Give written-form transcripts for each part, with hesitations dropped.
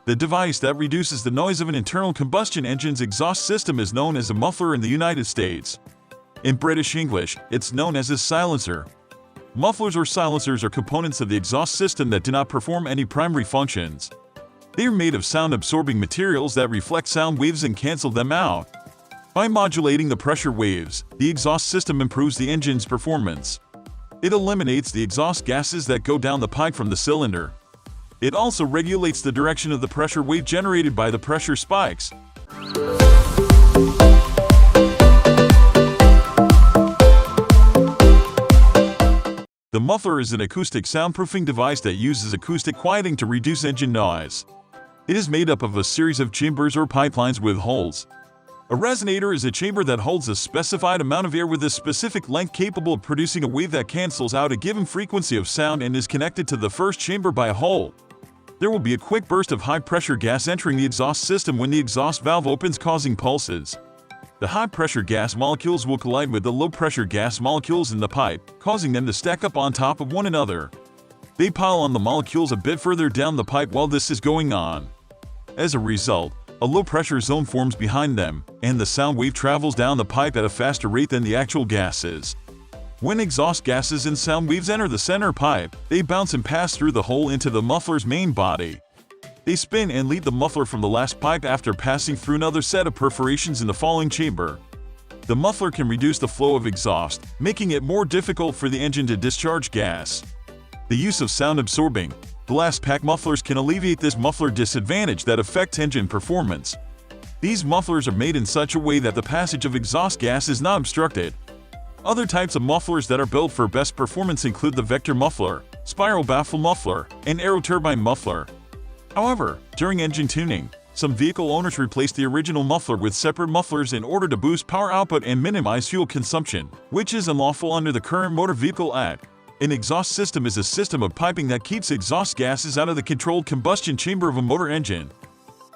The device that reduces the noise of an internal combustion engine's exhaust system is known as a muffler in the United States. In British English, it's known as a silencer. Mufflers or silencers are components of the exhaust system that do not perform any primary functions. They are made of sound-absorbing materials that reflect sound waves and cancel them out. By modulating the pressure waves, the exhaust system improves the engine's performance. It eliminates the exhaust gases that go down the pipe from the cylinder. It also regulates the direction of the pressure wave generated by the pressure spikes. The muffler is an acoustic soundproofing device that uses acoustic quieting to reduce engine noise. It is made up of a series of chambers or pipelines with holes. A resonator is a chamber that holds a specified amount of air with a specific length capable of producing a wave that cancels out a given frequency of sound and is connected to the first chamber by a hole. There will be a quick burst of high-pressure gas entering the exhaust system when the exhaust valve opens, causing pulses. The high-pressure gas molecules will collide with the low-pressure gas molecules in the pipe, causing them to stack up on top of one another. They pile on the molecules a bit further down the pipe while this is going on. As a result, a low-pressure zone forms behind them, and the sound wave travels down the pipe at a faster rate than the actual gases. When exhaust gases and sound waves enter the center pipe, they bounce and pass through the hole into the muffler's main body. They spin and leave the muffler from the last pipe after passing through another set of perforations in the following chamber. The muffler can reduce the flow of exhaust, making it more difficult for the engine to discharge gas. The use of sound-absorbing, glass-pack mufflers can alleviate this muffler disadvantage that affects engine performance. These mufflers are made in such a way that the passage of exhaust gas is not obstructed. Other types of mufflers that are built for best performance include the vector muffler, spiral baffle muffler, and aeroturbine muffler. However, during engine tuning, some vehicle owners replace the original muffler with separate mufflers in order to boost power output and minimize fuel consumption, which is unlawful under the current Motor Vehicle Act. An exhaust system is a system of piping that keeps exhaust gases out of the controlled combustion chamber of a motor engine.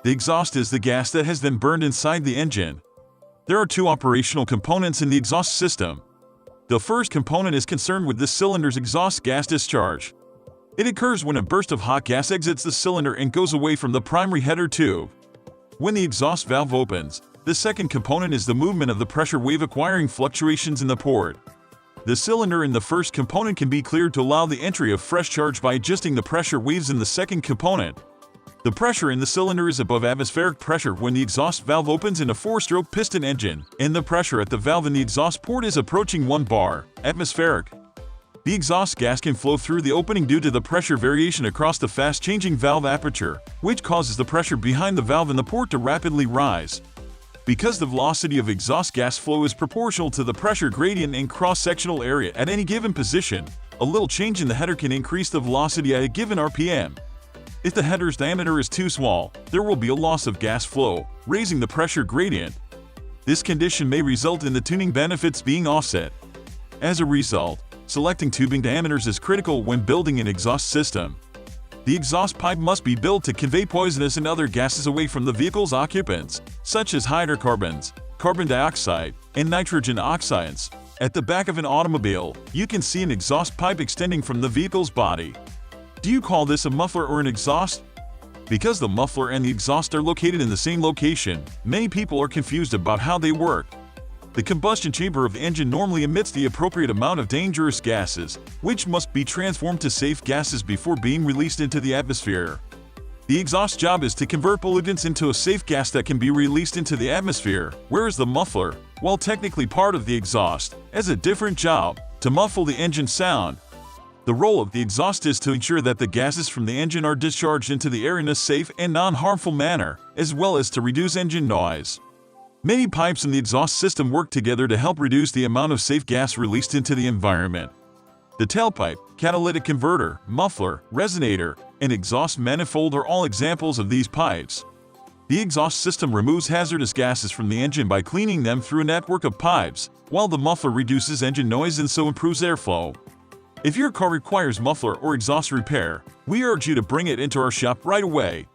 The exhaust is the gas that has been burned inside the engine. There are two operational components in the exhaust system. The first component is concerned with the cylinder's exhaust gas discharge. It occurs when a burst of hot gas exits the cylinder and goes away from the primary header tube. When the exhaust valve opens, the second component is the movement of the pressure wave acquiring fluctuations in the port. The cylinder in the first component can be cleared to allow the entry of fresh charge by adjusting the pressure waves in the second component. The pressure in the cylinder is above atmospheric pressure when the exhaust valve opens in a 4-stroke piston engine, and the pressure at the valve in the exhaust port is approaching 1 bar, atmospheric. The exhaust gas can flow through the opening due to the pressure variation across the fast-changing valve aperture, which causes the pressure behind the valve in the port to rapidly rise. Because the velocity of exhaust gas flow is proportional to the pressure gradient in cross-sectional area at any given position, a little change in the header can increase the velocity at a given RPM. If the header's diameter is too small, there will be a loss of gas flow, raising the pressure gradient. This condition may result in the tuning benefits being offset. As a result, selecting tubing diameters is critical when building an exhaust system. The exhaust pipe must be built to convey poisonous and other gases away from the vehicle's occupants, such as hydrocarbons, carbon dioxide, and nitrogen oxides. At the back of an automobile, you can see an exhaust pipe extending from the vehicle's body. Do you call this a muffler or an exhaust? Because the muffler and the exhaust are located in the same location, many people are confused about how they work. The combustion chamber of the engine normally emits the appropriate amount of dangerous gases, which must be transformed to safe gases before being released into the atmosphere. The exhaust job is to convert pollutants into a safe gas that can be released into the atmosphere, whereas the muffler, while technically part of the exhaust, has a different job: to muffle the engine sound. The role of the exhaust is to ensure that the gases from the engine are discharged into the air in a safe and non-harmful manner, as well as to reduce engine noise. Many pipes in the exhaust system work together to help reduce the amount of safe gas released into the environment. The tailpipe, catalytic converter, muffler, resonator, and exhaust manifold are all examples of these pipes. The exhaust system removes hazardous gases from the engine by cleaning them through a network of pipes, while the muffler reduces engine noise and so improves airflow. If your car requires muffler or exhaust repair, we urge you to bring it into our shop right away.